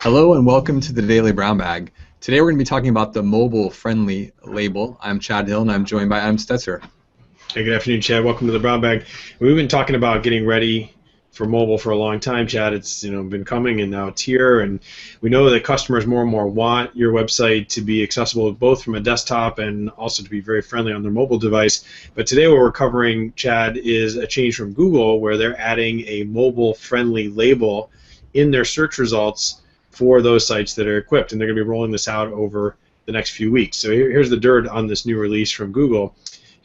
Hello and welcome to the Daily Brown Bag. Today we're going to be talking about the mobile-friendly label. I'm Chad Hill and I'm joined by Adam Stetzer. Hey, good afternoon, Chad. Welcome to the Brown Bag. We've been talking about getting ready for mobile for a long time, Chad. It's been coming and now it's here, and we know that customers more and more want your website to be accessible both from a desktop and also to be very friendly on their mobile device. But today what we're covering, Chad, is a change from Google where they're adding a mobile-friendly label in their search results for those sites that are equipped, and they're going to be rolling this out over the next few weeks. So here's the dirt on this new release from Google.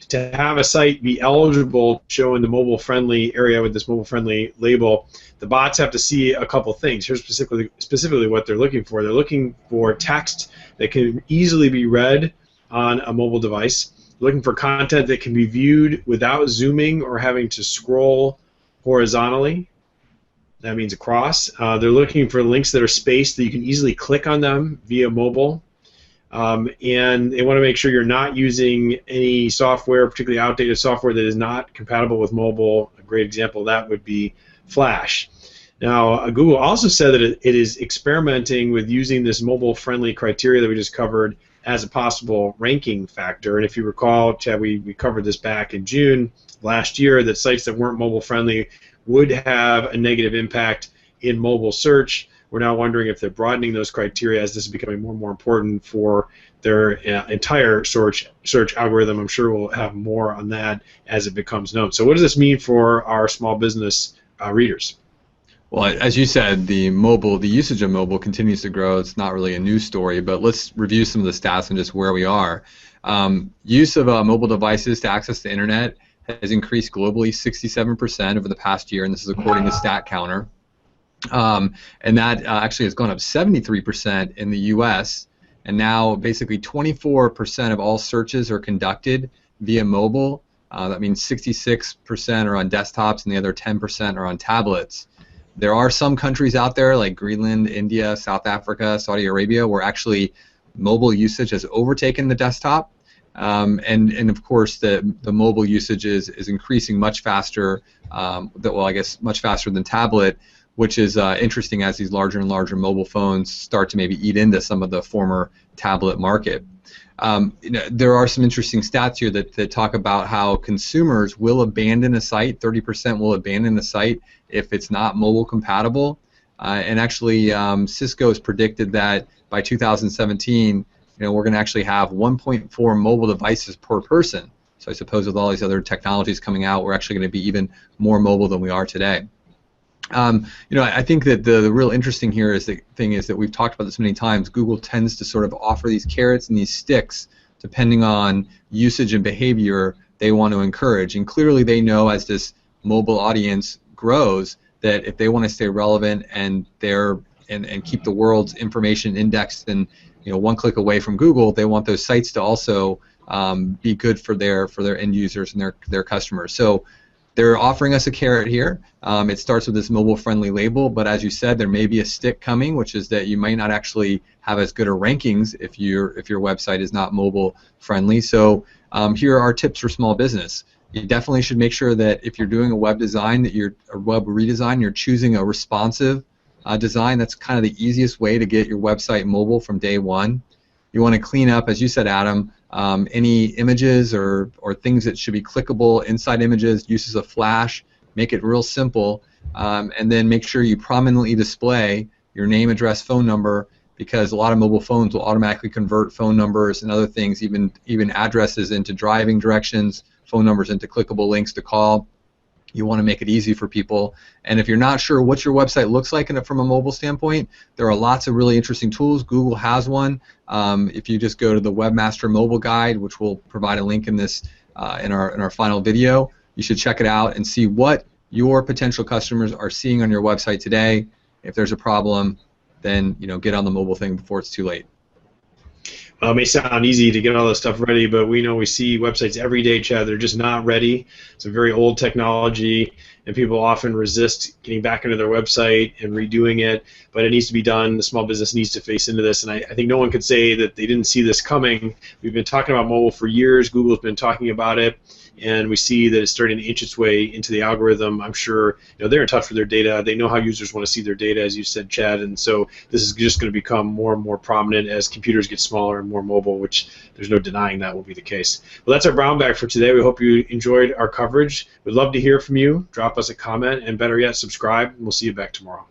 To have a site be eligible showing the mobile-friendly area with this mobile-friendly label, the bots have to see a couple things. Here's specifically what they're looking for. They're looking for text that can easily be read on a mobile device. They're looking for content that can be viewed without zooming or having to scroll horizontally. That means across. They're looking for links that are spaced that you can easily click on them via mobile. And they want to make sure you're not using any software, particularly outdated software that is not compatible with mobile. A great example of that would be Flash. Now, Google also said that it is experimenting with using this mobile-friendly criteria that we just covered as a possible ranking factor. And if you recall, Chad, we covered this back in June last year, that sites that weren't mobile-friendly would have a negative impact in mobile search. We're now wondering if they're broadening those criteria as this is becoming more and more important for their entire search algorithm. I'm sure we'll have more on that as it becomes known. So what does this mean for our small business readers? Well, as you said, the usage of mobile continues to grow. It's not really a news story, but let's review some of the stats and just where we are. Use of mobile devices to access the internet has increased globally 67% over the past year, and this is according to StatCounter. And that actually has gone up 73% in the U.S., and now basically 24% of all searches are conducted via mobile. That means 66% are on desktops and the other 10% are on tablets. There are some countries out there like Greenland, India, South Africa, Saudi Arabia where actually mobile usage has overtaken the desktop. And of course the mobile usage is increasing much faster, much faster than tablet, which is interesting as these larger and larger mobile phones start to maybe eat into some of the former tablet market. There are some interesting stats here that talk about how consumers will abandon a site. 30% will abandon a site if it's not mobile compatible. And actually, Cisco has predicted that by 2017, we're going to actually have 1.4 mobile devices per person. So I suppose with all these other technologies coming out, we're actually going to be even more mobile than we are today. I think that the real interesting here is that we've talked about this many times. Google tends to sort of offer these carrots and these sticks depending on usage and behavior they want to encourage. And clearly they know as this mobile audience grows that if they want to stay relevant and keep the world's information indexed and one click away from Google, they want those sites to also be good for their end users and their customers. So they're offering us a carrot here. It starts with this mobile-friendly label, but as you said, there may be a stick coming, which is that you might not actually have as good a rankings if your website is not mobile-friendly. So here are our tips for small business. You definitely should make sure that if you're doing a web design, a web redesign, you're choosing a responsive design. That's kind of the easiest way to get your website mobile from day one. You want to clean up, as you said, Adam, any images or things that should be clickable inside images, uses of Flash, make it real simple, and then make sure you prominently display your name, address, phone number, because a lot of mobile phones will automatically convert phone numbers and other things, even addresses into driving directions, phone numbers into clickable links to call. You want to make it easy for people. And if you're not sure what your website looks like from a mobile standpoint, there are lots of really interesting tools. Google has one. If you just go to the Webmaster Mobile Guide, which we'll provide a link in this in our final video, you should check it out and see what your potential customers are seeing on your website today. If there's a problem, then get on the mobile thing before it's too late. It may sound easy to get all this stuff ready, but we know we see websites every day, Chad. They're just not ready. It's a very old technology, and people often resist getting back into their website and redoing it, but it needs to be done. The small business needs to face into this, and I think no one could say that they didn't see this coming. We've been talking about mobile for years. Google's been talking about it, and we see that it's starting to inch its way into the algorithm. I'm sure they're in touch with their data. They know how users want to see their data, as you said, Chad, and so this is just going to become more and more prominent as computers get smaller and more mobile, which there's no denying that will be the case. Well, that's our Brown Bag for today. We hope you enjoyed our coverage. We'd love to hear from you. Drop us a comment, and better yet, subscribe, and we'll see you back tomorrow.